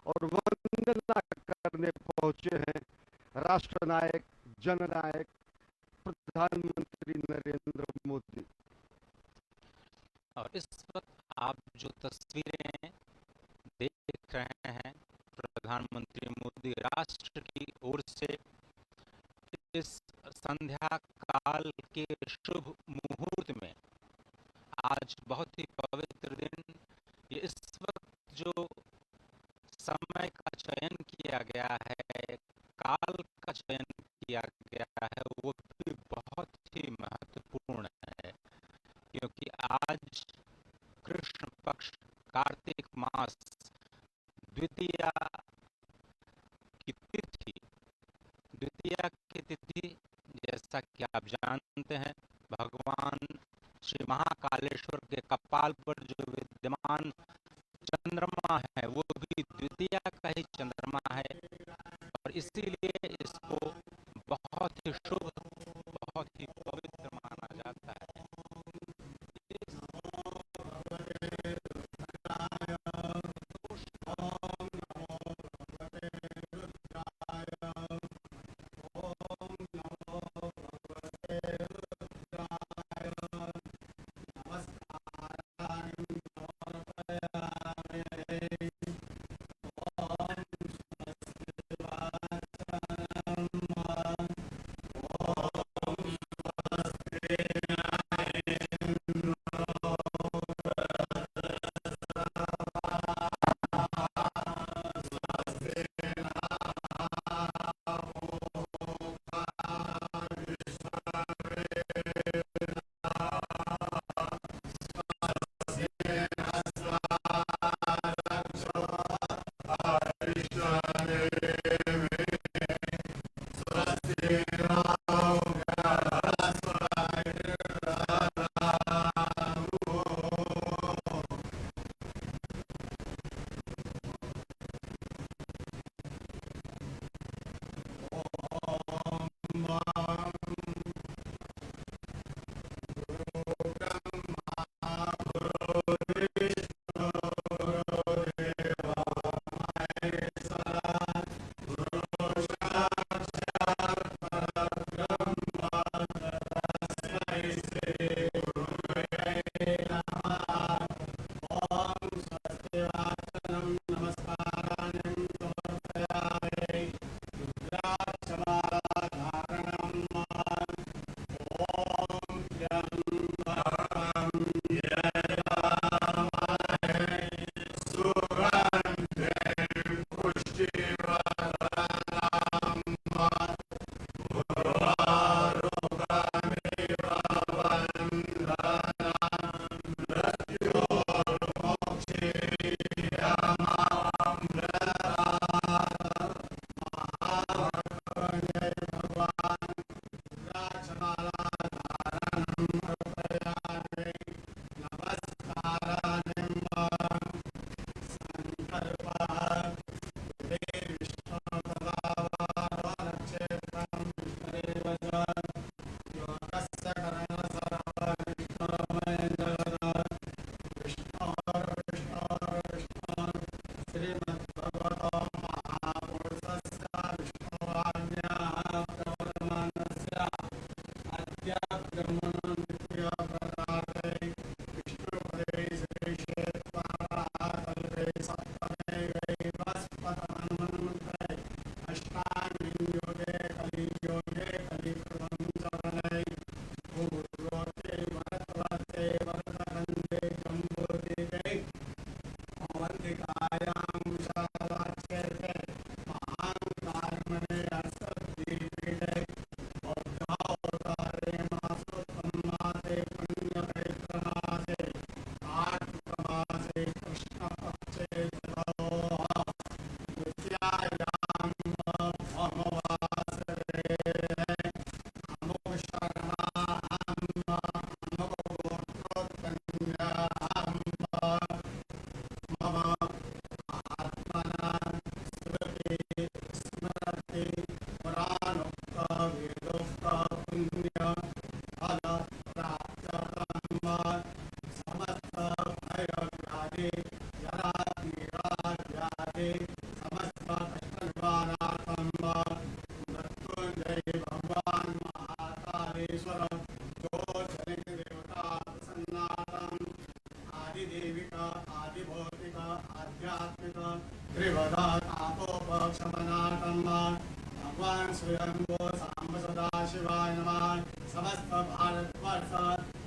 और वंदना करने पहुंचे हैं राष्ट्र नायक, जननायक, प्रधानमंत्री नरेंद्र मोदी। और इस वक्त आप जो तस्वीरें देख रहे हैं, प्रधानमंत्री मोदी राष्ट्र की ओर से इस संध्या काल के शुभ मुहूर्त में, आज बहुत ही पवित्र दिन, ये इस वक्त जो समय का चयन किया गया है, काल का चयन किया गया है, वो भी बहुत ही महत्वपूर्ण है, क्योंकि आज कृष्ण पक्ष कार्तिक मास द्वितीया की तिथि, द्वितीया की तिथि, जैसा कि आप जानते हैं, भगवान श्री महाकालेश्वर के कपाल पर जो विद्यमान चंद्रमा है वो भी द्वितीया का ही चंद्रमा है, और इसीलिए इसको बहुत ही शुभ, बहुत ही पवित्र माना जाता है। कालेश्वर ज्योतिर्लिंग देवता प्रसन्नातम आदिदेविका आदिभौतिका आध्यात्मिक त्रिवधा तापोपशमनातम भगवान स्वयंभो सांब सदा शिवाय नमः। समस्त भारतवर्ष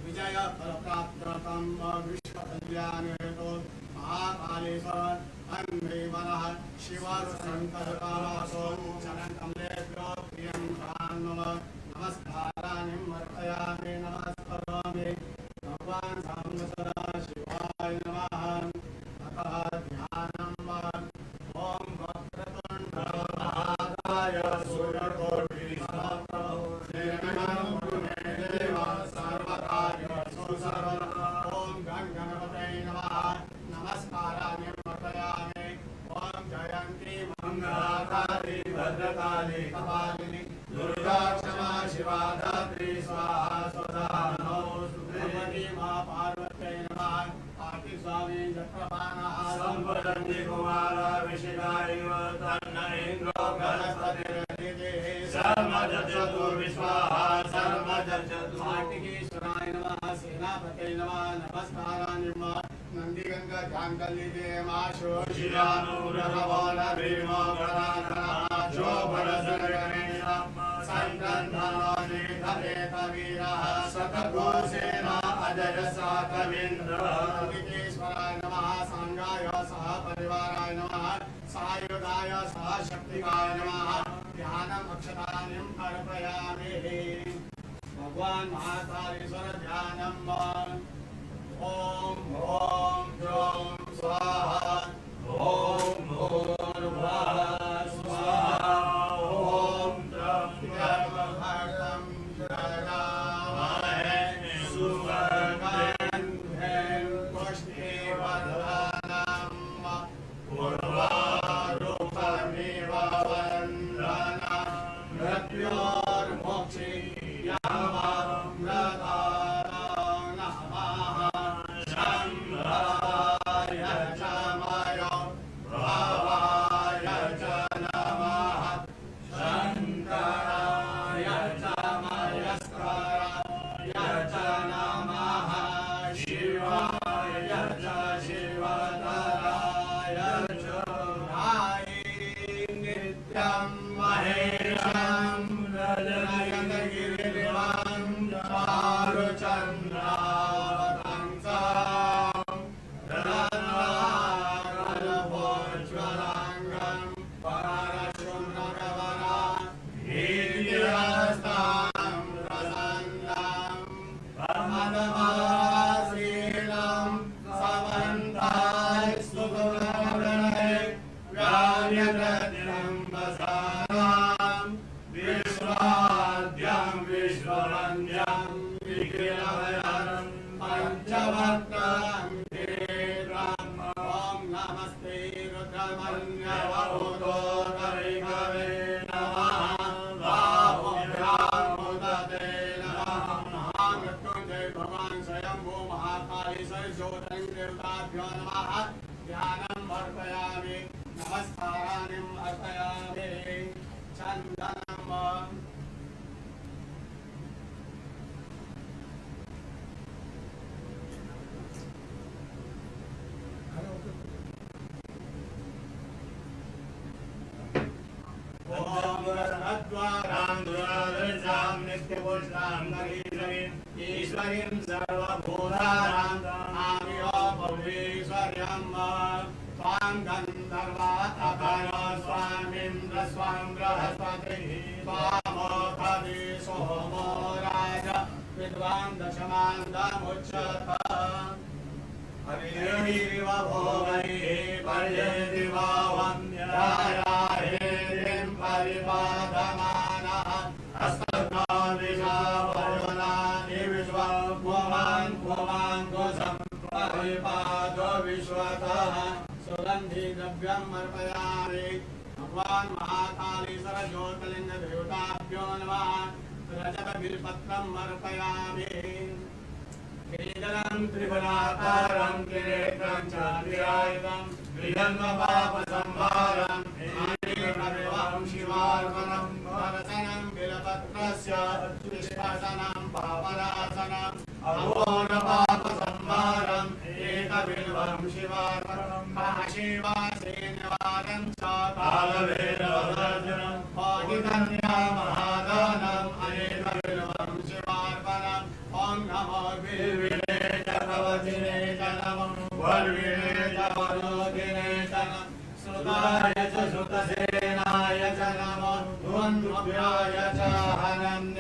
विजय फल प्राप्तकम विश्व कल्याण हेतु महाकालेश्वर अन्मे मनः शिव शंकर कामासो चरण कमलेभ्यो प्रियं मम नमस्काराणि अर्पयामि नमस्करोमि भगवान सांब सदा शिवाय नमः। अतः ध्यानम् ओम वक्रतुंड महाकाय सूर्यकोटि समप्रभ निर्विघ्नं कुरु मे देव सर्वकार्येषु सर्वदा। ओम गणपतये नमः नमस्काराणि अर्पयामि। ओम जयंती मंगलाकाली भद्रकाली कपालिनी दुर्गा क्षमा शिवा धात्री स्वाहा स्वधा नमोस्तुते। मां पार्वत्यै नमः। कार्तिक स्वामी चक्रपाणः संवदन्ति कुमार विशिखाइव तन्न इन्द्रो बृहस्पतिर्यजते सर्वजजतु विश्वाः सर्वजजतु। कार्तिकेश्वराय नमः सेनापतये नमः नमस्काराणि नंदीगंगा जांगल्ये माशो शिलानुरवल भीमो गणाधरा जो बलसरगणेशा संकंधनानि धरे कवीरः शतघोषेना अजय साकविन्द्र। कार्तिकेश्वराय नमः सांगाय सह परिवाराय नमः सायुधाय सह शक्तिकाय नमः। ध्यानम् अक्षतानि अर्पयामि। भगवान महाकालेश्वर ध्यानम् ओम ओम ह्रौं स्वाहा ओम भूर्भुवः स्वाहा ओम त्र्यंबकं यजामहे सुगन्धिं पुष्टिवर्धनम् उर्वारुकमिव वन्दनं मृत्योर्मुक्षीयमामृता ध्यानम् अर्पयामि नमस्काराणि अर्पयामि। चन्दनम् ओम रत्नद्वारां दुरादर्शां नित्यपुष्टां नगीरवीं ईश्वरीं सर्वभूतानां आमियो भुवनेश्वर्यम् स्वां गन्धर्वातकरो स्वामिन्द्र स्वां बृहस्पतिः स्वामोऽधि सोमो राज विद्वान् दशमान्दमुच्यत। हरिरिव भोगैः पर्येति वा वन्द्यायाहेतिं परिपादमानः हस्तघ्नादिशा वरुणानि विश्वपुमान् परिपादो विश्वतः। सुगन्धि द्रव्यम् अर्पयामि। भगवान् महाकालेश्वर ज्योतिर्लिंग देवताभ्यो नमः। रजत बिल्पत्रम् अर्पयामि। किरीटं त्रिगुणाकारं किरीटं चान्द्रियायुधं विजन्मपापसंहारं हिरण्यगर्भं शिवार्पणं वरसनं बिल्पत्रस्य पुष्पसनं प्रसादं च कालभैरवदर्शनं पाटिकन्या महादानम् अनेकविधं शिवार्पणम् ॐ नमो विविने च भवतिने च नमः वर्विणे च वरोधिने च नमः सुताय च सुतसेनाय च नमः ध्वन्द्वभ्याय च हनन्य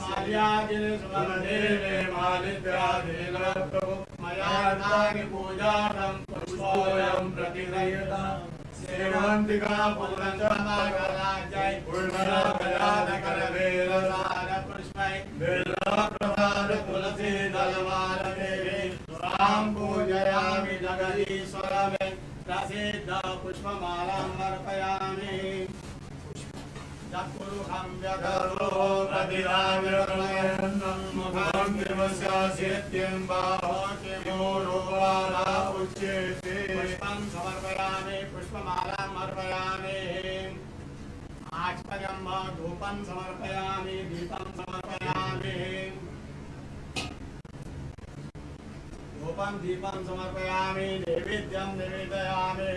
माल्यागिरिस्वरदेवे मालिद्यादिलप्रभु मया नानि पूजार्थं पुष्पोऽयं प्रतिगृह्यता सेवन्तिका पुनश्चमागराजै पुष्पै बिल्वप्रसाद तुलसी दलमालदेवे स्वां पूजयामि जगदीश्वरमे प्रसिद्ध पुष्पमालां अर्पयामि चक्षुरुखं व्यधरो प्रतिदाव्यर्णयन्नं मुखं किमस्य सिद्धिं बाहो किमो रूपाला उच्यते पुष्पं समर्पयामि पुष्पमालां अर्पयामि आचमनं धूपं समर्पयामि दीपं समर्पयामि धूपं दीपं समर्पयामि नैवेद्यं निवेदयामि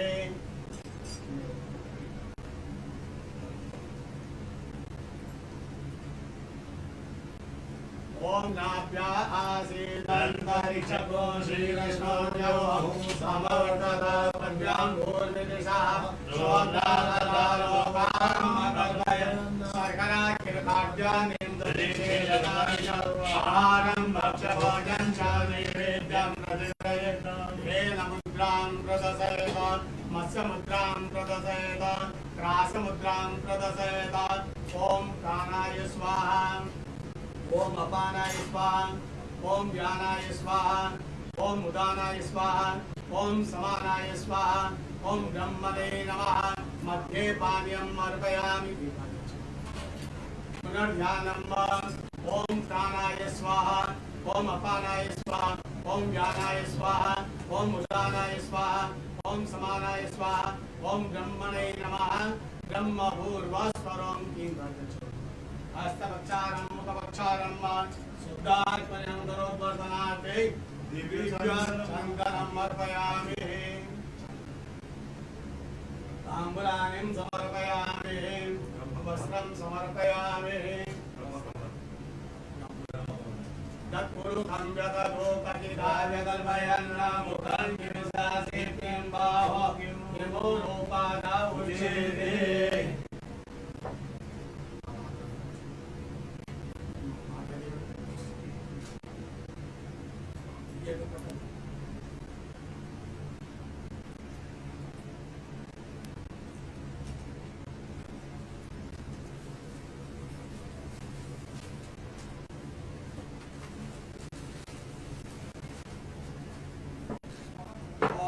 ओम नाभ्या आसीदन्तरिक्षको श्रीकृष्णोऽहु समवर्तत पद्याङ्गोर्विदिशः शोधालोकामकल्पयन् शर्कराकृताद्यानिन्दनिषेदनाशर्वाहारं भक्ष्यभोजं च नैवेद्यं प्रतिगृह्यत वेलमुद्रां प्रदर्शयत मत्स्यमुद्रां प्रदर्शयत क्रासमुद्रां प्रदर्शयत ओम प्राणाय स्वाहा ओम अपानाय स्वाहा ओम व्यानाय स्वाहा ओम उदानाय स्वाहा ओम समानाय स्वाहा ओम ब्रह्मणे नमः मध्ये पानीयम् अर्पयामि पुनर्ध्यानम् ओम प्राणाय स्वाहा ओम अपानाय स्वाहा ओम व्यानाय स्वाहा ओम उदानाय स्वाहा ओम समानाय स्वाहा ओम ब्रह्मणे नमः ब्रह्मभूर्वस्वरं किं हस्तपक्षारं मुखपक्षारं शुद्धात्मनं दरोद्वर्धनार्थे दिव्यचन्दनम् अर्पयामि ताम्बूलानिं समर्पयामि वस्त्रं समर्पयामि तत्पुरुषं व्यततो कटिदाय कल्पयन् मुखं किमसासित्यं बाहो किमो रूपादा उच्यते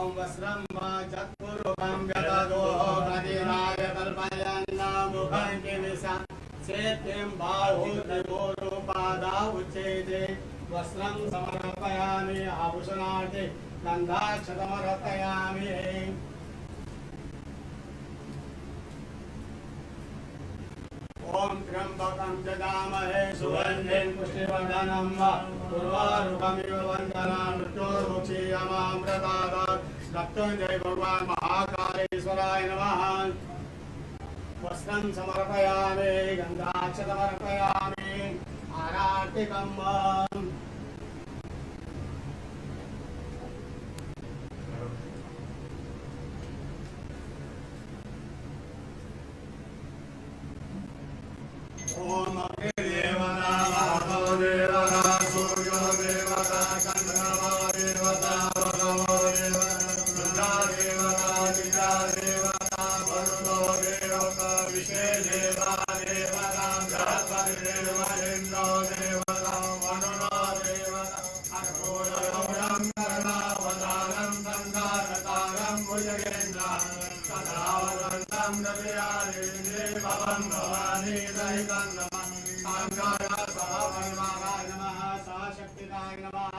ओम वस्त्रं चत्पुरुषं व्यततो कटिदाय कल्पयन् मुखं किमसासित्यं बाहो किमो रूपादा उच्यते वस्त्रं समर्पयामि आभूषणार्थे गन्धाक्षतमर्पयामि ओम त्र्यंबकं यजामहे सुगन्धिं पुष्टिवर्धनं उर्वारुकमिव वन्दनान् मृत्योर्मुक्षीयमामृतात् मृत्युञ्जय भगवान् महाकालेश्वराय नमः वस्त्रं समर्पयामि गन्धाक्षतमर्पयामि आरार्तिकम् ओम अग्निदेवता वातो देवता सूर्यो देवता चन्द्रमा देवता भगवो देवता रुद्रा देवता दिजा देवता वरुणो देवता विषे देवा देवता बृहस्पति देव इन्द्रो देवता वरुणो देवता अर्घोरघोरं कर्णावतारं सङ्घारतारं भुजगेन्द्रं सदा वदन्तं ददयादेवी भवं भवानी दहितं नमः साङ्गाय सहपरिवाराय नमः सहशक्तिकाय नमः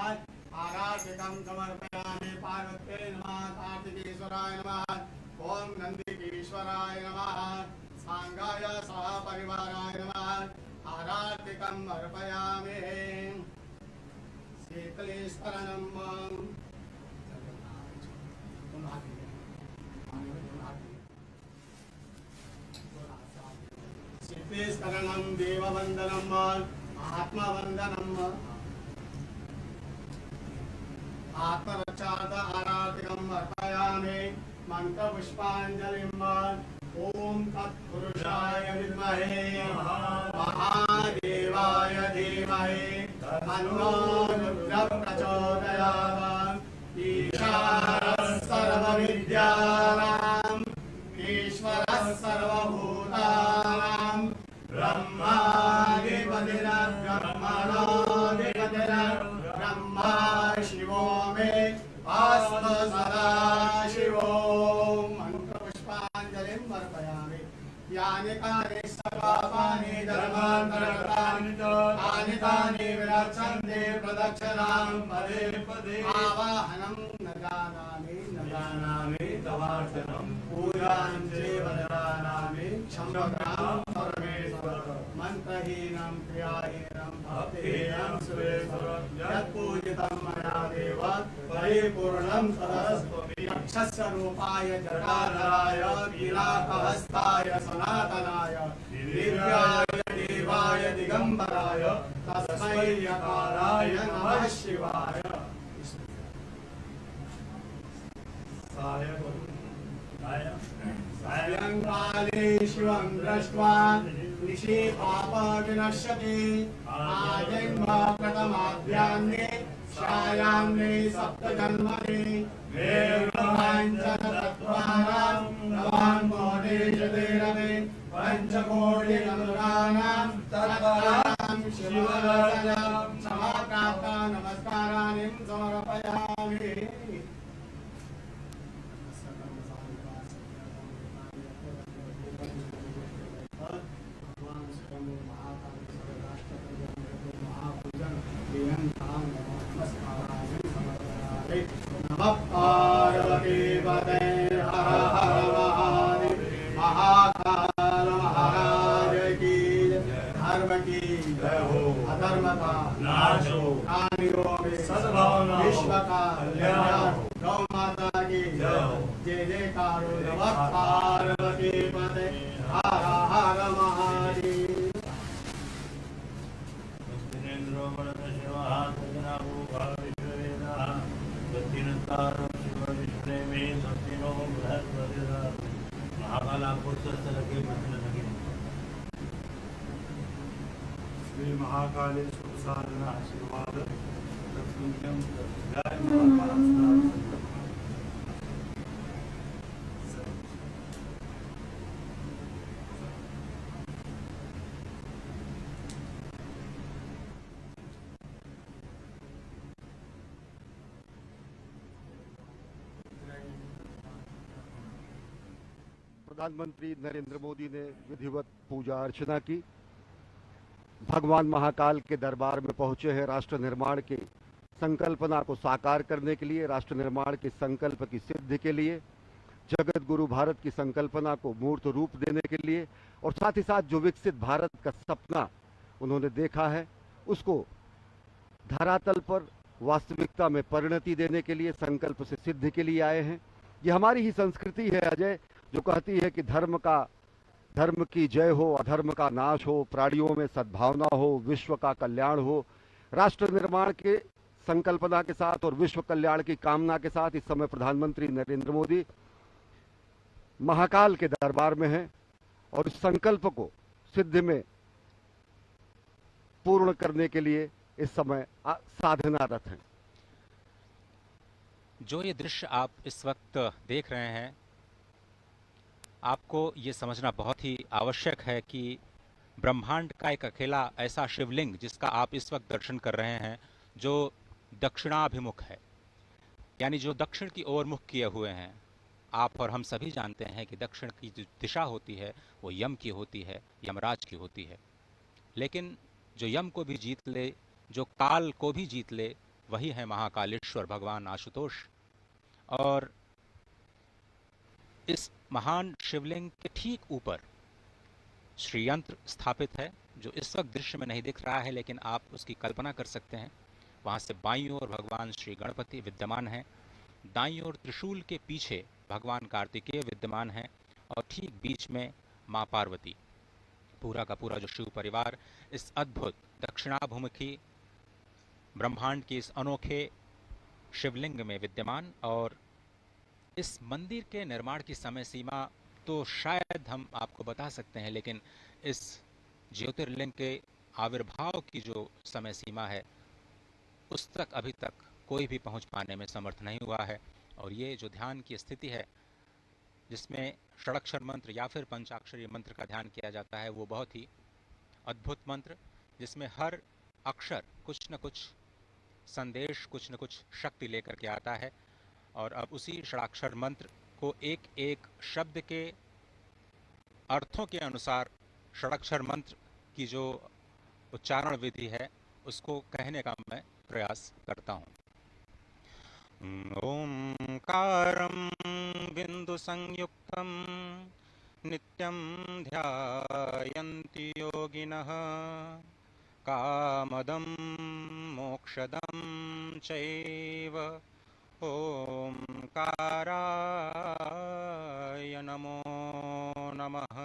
आराधिकं समर्पयामि पार्वत्यै नमः कार्तिकेश्वराय नमः ॐ नन्दिकेश्वराय नमः साङ्गाय सहपरिवाराय नमः आराधिकम् अर्पयामि शीतलेश्वरनम् ते शरणं देववन्दनम् आत्मवन्दनम् आत्मरक्षार्थ आराधिकम् अर्पयामि मन्त्रपुष्पाञ्जलिम् ॐ तत्पुरुषाय विद्महे महादेवाय धीमहि तन्नो रुद्रः प्रचोदयात् ईशानः सर्वविद्यानाम् ईश्वरः सर्वभूतानां ब्रह्मा शिवो मे अस्तु सदा शिवो मंत्रपुष्पाञ्जलिं समर्पयामि यानि कानि सर्वाणि धर्मान्तरकृतानि तानि तानि विरक्षन्ते प्रदक्षिणां पदे पदे आवाहनं न जानामि तवार्चनं पूजां चैव न जानामि क्षम्यतां परमेश्वर मन्त्रहीनं क्रियाहीनं भक्तिहीनं सुरेश्वर यत्पूजितं मया देव परिपूर्णं तदस्त्वमि यक्षस्य रूपाय जटाधराय वीराकहस्ताय सनातनाय दिव्याय देवाय दिगंबराय तस्मै यकाराय नमः शिवाय सायंकाले शिवं दृष्ट्वा निशि पापविनश्यति आजन्म प्रथमाध्याये छायाम्ने सप्तजन्मनि निर्वाञ्छनतत्त्वानां नवान्मोदेशदेरवे पञ्चकोटिनमृगाणां तत्त्वानां शिवदर्शनं समाप्राप्ता नमस्काराणि समर्पयामि नमः पार्वती पते हर हर महादेव महाकाल महाराज की धर्म की जय हो अधर्म का नाश हो प्राणियों में सद्भावना विश्व का कल्याण गौ माता की जय हो जय जयकार नमः पार्वती पते हर हर महादेव श्री महाकालेश्वर साधना आशीर्वाद तत्पुण्यम जय महाकाल प्रधानमंत्री नरेंद्र मोदी ने विधिवत पूजा अर्चना की। भगवान महाकाल के दरबार में पहुंचे हैं राष्ट्र निर्माण की संकल्पना को साकार करने के लिए, राष्ट्र निर्माण के संकल्प की सिद्धि के लिए, जगत गुरु भारत की संकल्पना को मूर्त रूप देने के लिए और साथ ही साथ जो विकसित भारत का सपना उन्होंने देखा है उसको धरातल पर वास्तविकता में परिणति देने के लिए, संकल्प से सिद्धि के लिए आए हैं। ये हमारी ही संस्कृति है अजय, जो कहती है कि धर्म की जय हो, अधर्म का नाश हो, प्राणियों में सद्भावना हो, विश्व का कल्याण हो। राष्ट्र निर्माण के संकल्पना के साथ और विश्व कल्याण की कामना के साथ इस समय प्रधानमंत्री नरेंद्र मोदी महाकाल के दरबार में हैं और इस संकल्प को सिद्धि में पूर्ण करने के लिए इस समय साधनारत हैं। जो ये दृश्य आप इस वक्त देख रहे हैं, आपको ये समझना बहुत ही आवश्यक है कि ब्रह्मांड का एक अकेला ऐसा शिवलिंग जिसका आप इस वक्त दर्शन कर रहे हैं, जो दक्षिणाभिमुख है, यानी जो दक्षिण की ओर मुख किए हुए हैं। आप और हम सभी जानते हैं कि दक्षिण की जो दिशा होती है वो यम की होती है, यमराज की होती है। लेकिन जो यम को भी जीत ले, जो काल को भी जीत ले, वही है महाकालेश्वर भगवान आशुतोष। और इस महान शिवलिंग के ठीक ऊपर श्रीयंत्र स्थापित है, जो इस वक्त दृश्य में नहीं दिख रहा है, लेकिन आप उसकी कल्पना कर सकते हैं। वहाँ से बाईं ओर भगवान श्री गणपति विद्यमान हैं, दाईं ओर त्रिशूल के पीछे भगवान कार्तिकेय विद्यमान हैं और ठीक बीच में माँ पार्वती। पूरा का पूरा जो शिव परिवार इस अद्भुत दक्षिणाभिमुखी ब्रह्मांड की इस अनोखे शिवलिंग में विद्यमान। और इस मंदिर के निर्माण की समय सीमा तो शायद हम आपको बता सकते हैं, लेकिन इस ज्योतिर्लिंग के आविर्भाव की जो समय सीमा है उस तक अभी तक कोई भी पहुंच पाने में समर्थ नहीं हुआ है। और ये जो ध्यान की स्थिति है जिसमें षडाक्षर मंत्र या फिर पंचाक्षरी मंत्र का ध्यान किया जाता है, वो बहुत ही अद्भुत मंत्र जिसमें हर अक्षर कुछ न कुछ संदेश, कुछ न कुछ शक्ति लेकर के आता है। और अब उसी षडाक्षर मंत्र को एक एक शब्द के अर्थों के अनुसार षडाक्षर मंत्र की जो उच्चारण विधि है उसको कहने का मैं प्रयास करता हूँ। ओंकारं बिंदु संयुक्तं नित्यं ध्यायन्ति योगिनः कामदं मोक्षदं चैव ओंकाराय नमो नमः।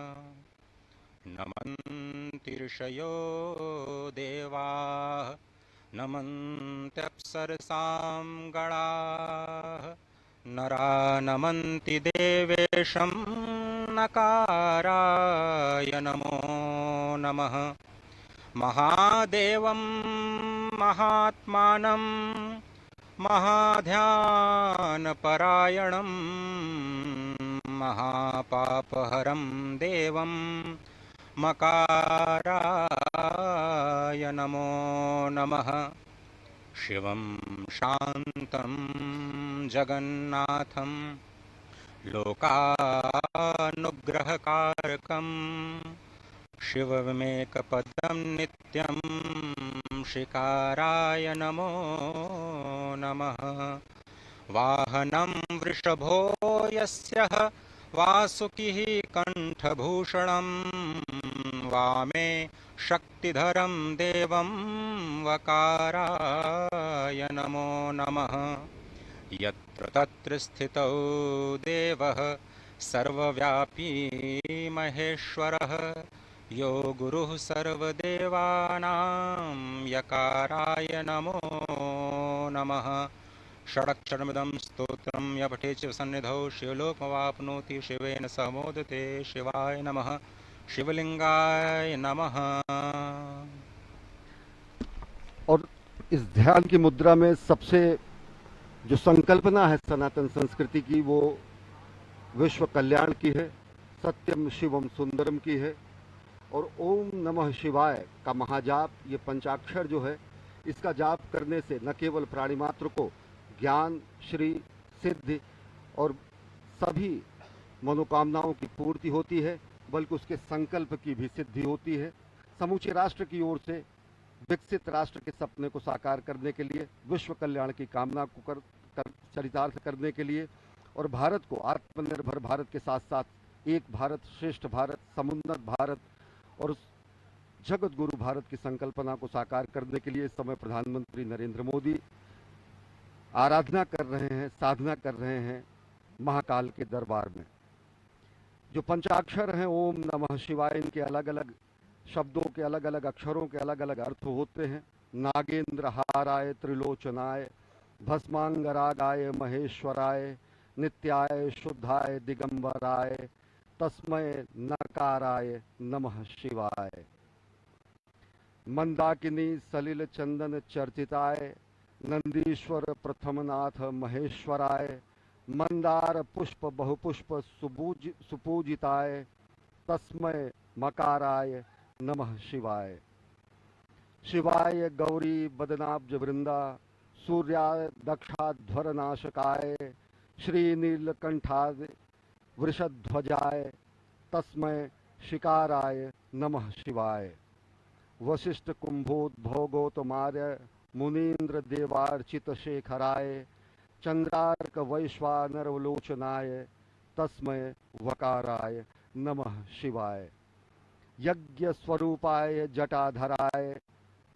नमन्ति ऋषयो देवाः नमन्त्यप्सरसां गणाः नरा नमन्ति देवेशं नकाराय नमो नमः। महादेवं महात्मानं महाध्यानपरायणं महापापहरं देवं मकाराय नमो नमः। शिवं शान्तं जगन्नाथं लोकानुग्रहकारकं शिवमेकपदं नित्यं शिकाराय नमो नमः। वाहनं वृषभो यस्य वासुकिः कंठभूषणं वामे शक्तिधरं देवं वकाराय नमो नमः। यत्र तत्र स्थितौ देवः सर्वव्यापी महेश्वरः यो गुरुः सर्वदेवानां यकाराय नमो नमः। षडक्षरमिदं स्तोत्रं य पठेत् शिवसन्निधौ शिवलोकमवाप्नोति शिवेन सह मोदते। शिवाय नमः। शिवलिंगाय नमः। और इस ध्यान की मुद्रा में सबसे जो संकल्पना है सनातन संस्कृति की वो विश्व कल्याण की है, सत्यम शिवम सुंदरम की है। और ओम नमः शिवाय का महाजाप, ये पंचाक्षर जो है इसका जाप करने से न केवल प्राणी मात्र को ज्ञान, श्री, सिद्धि और सभी मनोकामनाओं की पूर्ति होती है, बल्कि उसके संकल्प की भी सिद्धि होती है। समूचे राष्ट्र की ओर से विकसित राष्ट्र के सपने को साकार करने के लिए, विश्व कल्याण की कामना को चरितार्थ करने के लिए और भारत को आत्मनिर्भर भारत के साथ साथ एक भारत श्रेष्ठ भारत, समुन्नत भारत और जगत गुरु भारत की संकल्पना को साकार करने के लिए इस समय प्रधानमंत्री नरेंद्र मोदी आराधना कर रहे हैं, साधना कर रहे हैं महाकाल के दरबार में। जो पंचाक्षर हैं ओम नमः शिवाय, इनके अलग अलग शब्दों के अलग अलग अक्षरों के अलग अलग अर्थ होते हैं। नागेंद्र हाराय त्रिलोचनाय भस्मांगरागाय महेश्वराय नित्याय शुद्धाय दिगंबराय तस्मय नकाराय नमः शिवाय। मंदाकिनी सलिल चंदन चर्चिताय नंदीश्वर प्रथमनाथ महेश्वराय मंदार पुष्प बहुपुष्प सुपूजिताय तस्मय मकाराय नमः शिवाय। शिवाय गौरी बदनाब्ज वृंदा सूर्याय दक्षाध्वर नाशकाय श्रीनीलकंठाय वृषध्वजाय तस्मय शिकाराय नमः शिवाय। वशिष्ठ कुंभोद्भोगोतमार्य मुनीन्द्र देवार्चित शेखराय चंद्रार्क वैश्वानरवलोचनाय तस्मय वकाराय नमः शिवाय। यज्ञ स्वरूपाय जटाधराय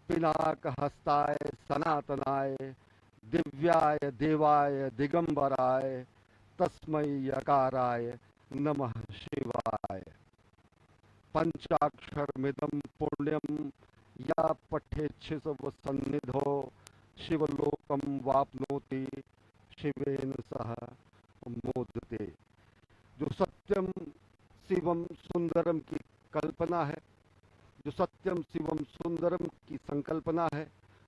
पिनाक हस्ताय सनातनाय दिव्याय देवाय दिगंबराय तस्मै यकाराय नमः शिवाय। पंचाक्षरमिदं पुण्यम या पठेच्छिव सन्निधो शिवलोकम वाप्नोति शिवेन सह मोदते। जो सत्यम शिवम सुंदरम की कल्पना है, जो सत्यम शिवम सुंदरम की संकल्पना है,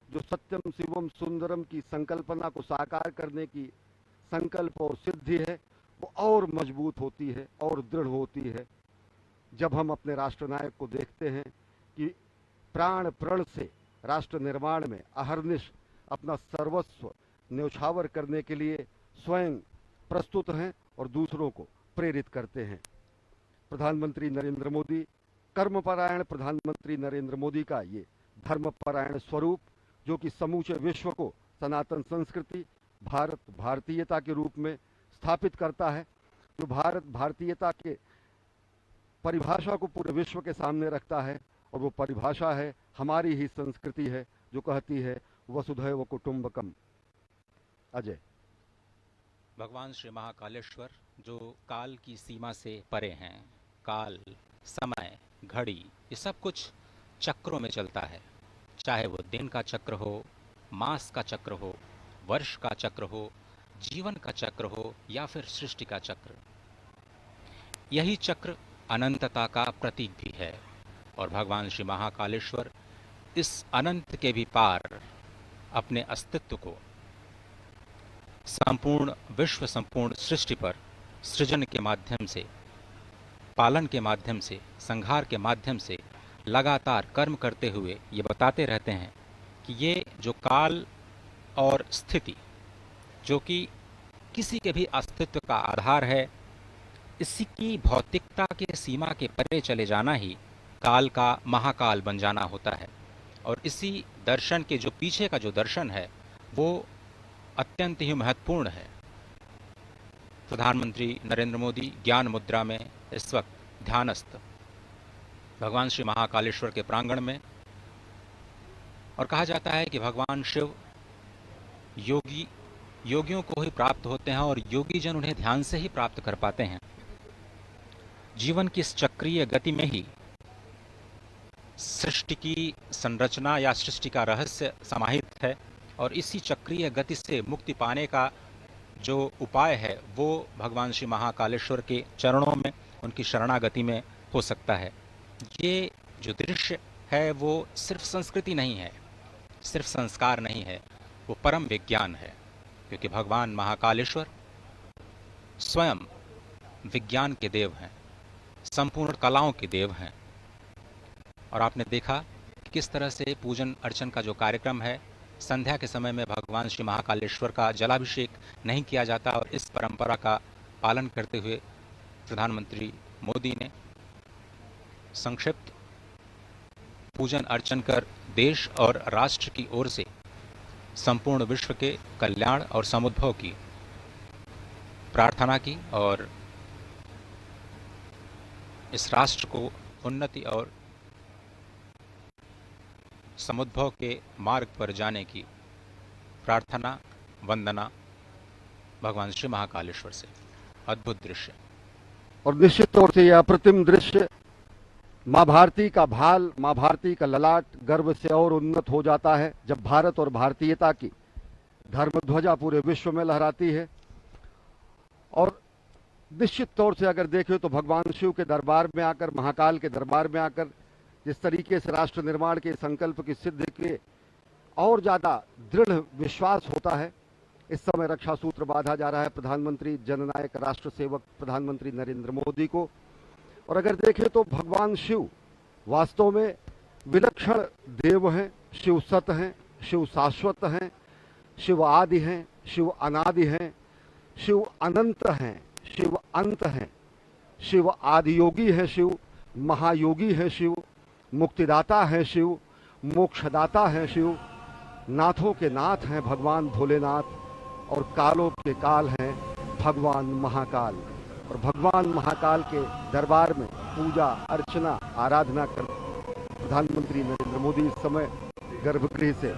जो सत्यम शिवम सुंदरम की संकल्पना को साकार करने की संकल्प और सिद्धि है, वो और मजबूत होती है और दृढ़ होती है जब हम अपने राष्ट्रनायक को देखते हैं कि प्राण प्रण से राष्ट्र निर्माण में अहर्निश अपना सर्वस्व न्यौछावर करने के लिए स्वयं प्रस्तुत हैं और दूसरों को प्रेरित करते हैं। प्रधानमंत्री नरेंद्र मोदी, कर्मपरायण प्रधानमंत्री नरेंद्र मोदी का ये धर्मपरायण स्वरूप, जो कि समूचे विश्व को सनातन संस्कृति, भारत भारतीयता के रूप में स्थापित करता है, जो भारत भारतीयता के परिभाषा को पूरे विश्व के सामने रखता है, और वो परिभाषा है हमारी ही संस्कृति है जो कहती है वसुधैव कुटुंबकम। अजय। भगवान श्री महाकालेश्वर जो काल की सीमा से परे हैं, काल, समय, घड़ी, ये सब कुछ चक्रों में चलता है, चाहे वो दिन का चक्र हो, मास का चक्र हो, वर्ष का चक्र हो, जीवन का चक्र हो या फिर सृष्टि का चक्र। यही चक्र अनंतता का प्रतीक भी है और भगवान श्री महाकालेश्वर इस अनंत के भी पार अपने अस्तित्व को संपूर्ण विश्व, संपूर्ण सृष्टि पर सृजन के माध्यम से, पालन के माध्यम से, संहार के माध्यम से लगातार कर्म करते हुए ये बताते रहते हैं कि ये जो काल और स्थिति, जो कि किसी के भी अस्तित्व का आधार है, इसी की भौतिकता के सीमा के परे चले जाना ही काल का महाकाल बन जाना होता है। और इसी दर्शन के जो पीछे का जो दर्शन है वो अत्यंत ही महत्वपूर्ण है। प्रधानमंत्री नरेंद्र मोदी ज्ञान मुद्रा में इस वक्त ध्यानस्थ भगवान श्री महाकालेश्वर के प्रांगण में, और कहा जाता है कि भगवान शिव योगियों को ही प्राप्त होते हैं और योगी जन उन्हें ध्यान से ही प्राप्त कर पाते हैं। जीवन की इस चक्रीय गति में ही सृष्टि की संरचना या सृष्टि का रहस्य समाहित है, और इसी चक्रीय गति से मुक्ति पाने का जो उपाय है वो भगवान श्री महाकालेश्वर के चरणों में, उनकी शरणागति में हो सकता है। ये जो दृश्य है वो सिर्फ संस्कृति नहीं है, सिर्फ संस्कार नहीं है, वो परम विज्ञान है, क्योंकि भगवान महाकालेश्वर स्वयं विज्ञान के देव हैं, संपूर्ण कलाओं के देव हैं। और आपने देखा कि किस तरह से पूजन अर्चन का जो कार्यक्रम है, संध्या के समय में भगवान श्री महाकालेश्वर का जलाभिषेक नहीं किया जाता, और इस परंपरा का पालन करते हुए प्रधानमंत्री मोदी ने संक्षिप्त पूजन अर्चन कर देश और राष्ट्र की ओर से संपूर्ण विश्व के कल्याण और समुद्भव की प्रार्थना की, और इस राष्ट्र को उन्नति और समुद्भव के मार्ग पर जाने की प्रार्थना, वंदना भगवान श्री महाकालेश्वर से। अद्भुत दृश्य। और निश्चित तौर से यह अप्रतिम दृश्य, माँ भारती का भाल, माँ भारती का ललाट गर्व से और उन्नत हो जाता है जब भारत और भारतीयता की धर्म ध्वजा पूरे विश्व में लहराती है। और निश्चित तौर से अगर देखें तो भगवान शिव के दरबार में आकर, महाकाल के दरबार में आकर जिस तरीके से राष्ट्र निर्माण के संकल्प की सिद्धि के और ज़्यादा दृढ़ विश्वास होता है। इस समय रक्षा सूत्र बांधा जा रहा है प्रधानमंत्री जननायक राष्ट्र सेवक प्रधानमंत्री नरेंद्र मोदी को। और अगर देखें तो भगवान शिव वास्तव में विलक्षण देव हैं, शिव सत हैं, शिव शाश्वत हैं, शिव आदि हैं, शिव अनादि हैं, शिव अनंत हैं, शिव अंत हैं, शिव आदि योगी है, शिव महायोगी है, शिव मुक्तिदाता है, शिव मोक्षदाता है, शिव नाथों के नाथ हैं भगवान भोलेनाथ, और कालों के काल हैं भगवान महाकाल। और भगवान महाकाल के दरबार में पूजा अर्चना आराधना कर प्रधानमंत्री नरेंद्र मोदी इस समय गर्भगृह से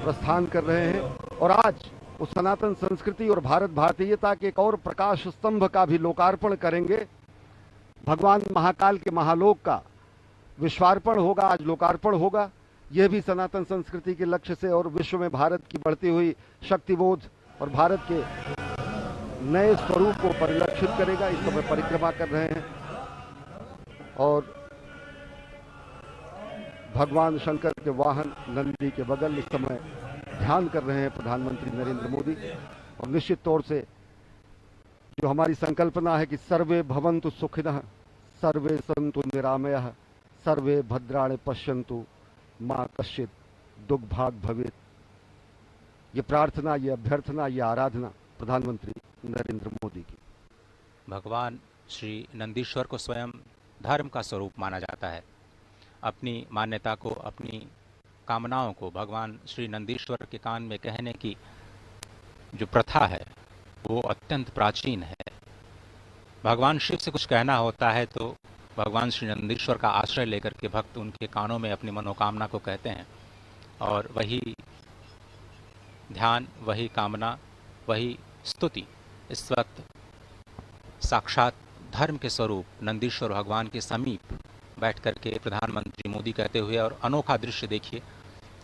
प्रस्थान कर रहे हैं। और आज उस सनातन संस्कृति और भारत भारतीयता के एक और प्रकाश स्तंभ का भी लोकार्पण करेंगे, भगवान महाकाल के महालोक का विश्वार्पण होगा, आज लोकार्पण होगा। यह भी सनातन संस्कृति के लक्ष्य से और विश्व में भारत की बढ़ती हुई शक्तिबोध और भारत के नए स्वरूप को परिलक्षित करेगा। इस समय परिक्रमा कर रहे हैं और भगवान शंकर के वाहन नंदी के बगल इस समय ध्यान कर रहे हैं प्रधानमंत्री नरेंद्र मोदी। और निश्चित तौर से जो हमारी संकल्पना है कि सर्वे भवन्तु सुखिनः, सर्वे सन्तु निरामयः, सर्वे भद्राणि पश्यन्तु मां कश्चित् दुर्भाग् भवेत्, ये प्रार्थना, ये अभ्यर्थना, ये आराधना प्रधानमंत्री नरेंद्र मोदी की। भगवान श्री नंदीश्वर को स्वयं धर्म का स्वरूप माना जाता है। अपनी मान्यता को, अपनी कामनाओं को भगवान श्री नंदीश्वर के कान में कहने की जो प्रथा है वो अत्यंत प्राचीन है। भगवान शिव से कुछ कहना होता है तो भगवान श्री नंदीश्वर का आश्रय लेकर के भक्त उनके कानों में अपनी मनोकामना को कहते हैं और वही ध्यान, वही कामना, वही स्तुति इस वक्त साक्षात धर्म के स्वरूप नंदीश्वर भगवान के समीप बैठ करके प्रधानमंत्री मोदी कहते हुए। और अनोखा दृश्य देखिए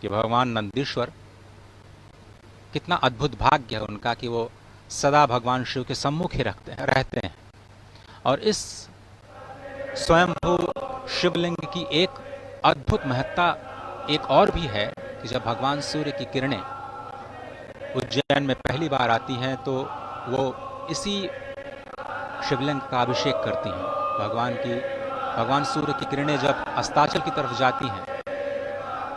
कि भगवान नंदीश्वर, कितना अद्भुत भाग्य है उनका कि वो सदा भगवान शिव के सम्मुख ही रहते हैं। और इस स्वयंभू शिवलिंग की एक अद्भुत महत्ता एक और भी है कि जब भगवान सूर्य की किरणें उज्जैन में पहली बार आती हैं तो वो इसी शिवलिंग का अभिषेक करती हैं। भगवान सूर्य की किरणें जब अस्ताचल की तरफ जाती हैं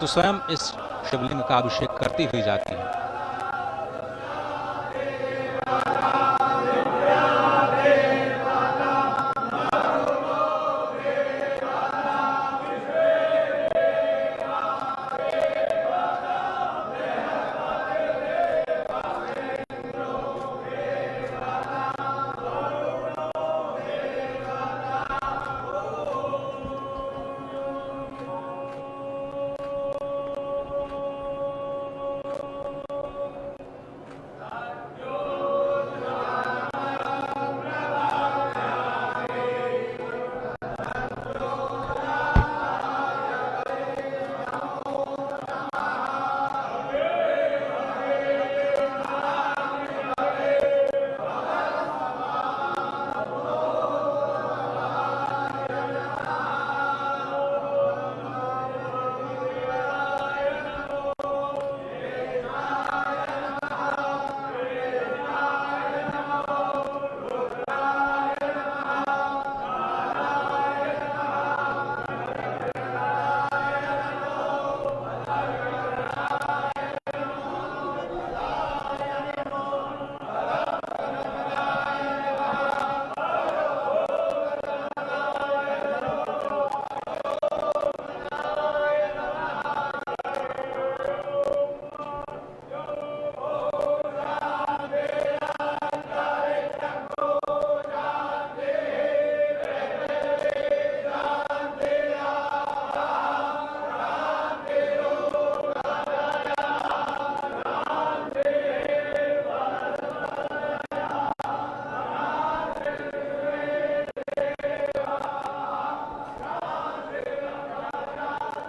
तो स्वयं इस शिवलिंग का अभिषेक करती हुई जाती हैं।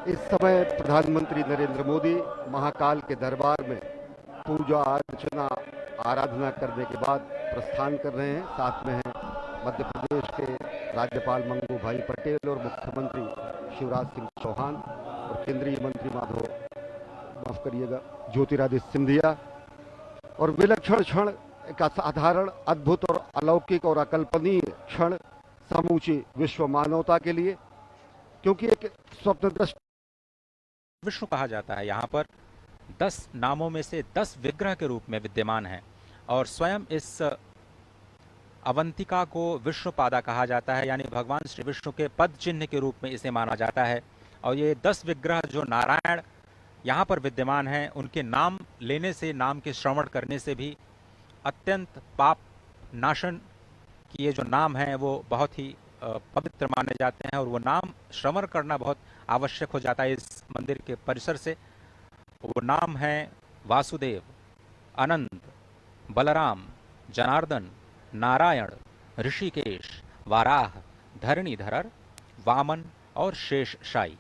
इस समय प्रधानमंत्री नरेंद्र मोदी महाकाल के दरबार में पूजा अर्चना आराधना करने के बाद प्रस्थान कर रहे हैं। साथ में हैं मध्य प्रदेश के राज्यपाल मंगू भाई पटेल और मुख्यमंत्री शिवराज सिंह चौहान और केंद्रीय मंत्री माफ करिएगा ज्योतिरादित्य सिंधिया। और विलक्षण क्षण, एक असाधारण, अद्भुत और अलौकिक और अकल्पनीय क्षण समूची विश्व मानवता के लिए, क्योंकि एक स्वप्नदृष्टि विष्णु कहा जाता है। यहाँ पर 10 नामों में से 10 विग्रह के रूप में विद्यमान हैं और स्वयं इस अवंतिका को विष्णुपादा कहा जाता है, यानी भगवान श्री विष्णु के पद चिन्ह के रूप में इसे माना जाता है। और ये 10 विग्रह जो नारायण यहाँ पर विद्यमान हैं, उनके नाम लेने से, नाम के श्रवण करने से भी अत्यंत पाप नाशन की ये जो नाम हैं वो बहुत ही पवित्र माने जाते हैं और वो नाम श्रवण करना बहुत आवश्यक हो जाता है। इस मंदिर के परिसर से वो नाम हैं वासुदेव, अनंत, बलराम, जनार्दन, नारायण, ऋषिकेश, वाराह, धरणीधर, वामन और शेषशायी,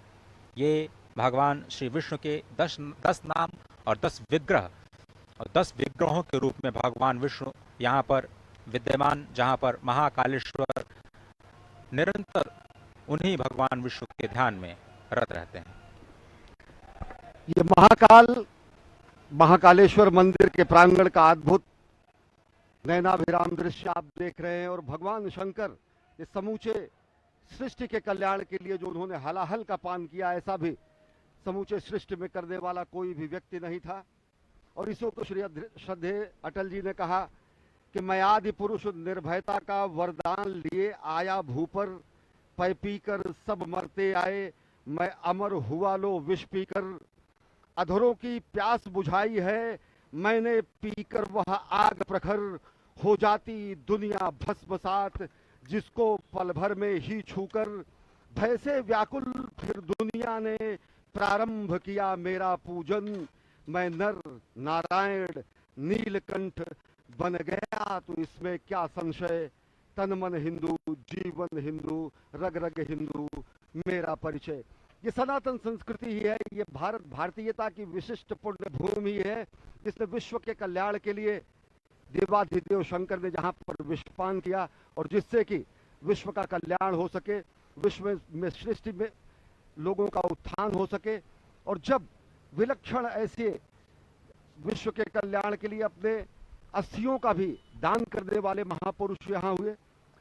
ये भगवान श्री विष्णु के 10 नाम और 10 विग्रह और 10 विग्रहों के रूप में भगवान विष्णु यहाँ पर विद्यमान, जहाँ पर महाकालेश्वर निरंतर उन्हीं भगवान विष्णु के ध्यान में रत रहते हैं। ये महाकालेश्वर मंदिर के प्रांगण का अद्भुत नयनाभिराम दृश्य आप देख रहे हैं। और भगवान शंकर इस समूचे सृष्टि के कल्याण के लिए जो उन्होंने हलाहल का पान किया, ऐसा भी समूचे सृष्टि में करने वाला कोई भी व्यक्ति नहीं था। और इसी को श्रद्धेय अटल जी ने कहा कि मैं आदि पुरुष निर्भयता का वरदान लिए आया भूपर, पै पीकर सब मरते आए, मैं अमर हुआ लो विष पीकर, अधरों की प्यास बुझाई है मैंने पीकर, वह आग प्रखर, हो जाती दुनिया भस्मसात, जिसको पल भर में ही छूकर, भय से व्याकुल फिर दुनिया ने प्रारंभ किया मेरा पूजन, मैं नर नारायण नीलकंठ बन गया तो इसमें क्या संशय, तन मन हिंदू जीवन हिंदू रग रग हिंदू मेरा परिचय। ये सनातन संस्कृति ही है, ये भारतीयता की विशिष्ट पुण्य भूमि है, जिसने विश्व के कल्याण के लिए देवाधिदेव शंकर ने जहां पर विषपान किया और जिससे कि विश्व का कल्याण हो सके, विश्व में सृष्टि में लोगों का उत्थान हो सके। और जब विलक्षण ऐसे विश्व के कल्याण के लिए अपने अस्थियों का भी दान करने वाले महापुरुष यहाँ हुए,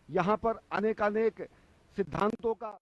यहाँ पर अनेकानेक सिद्धांतों का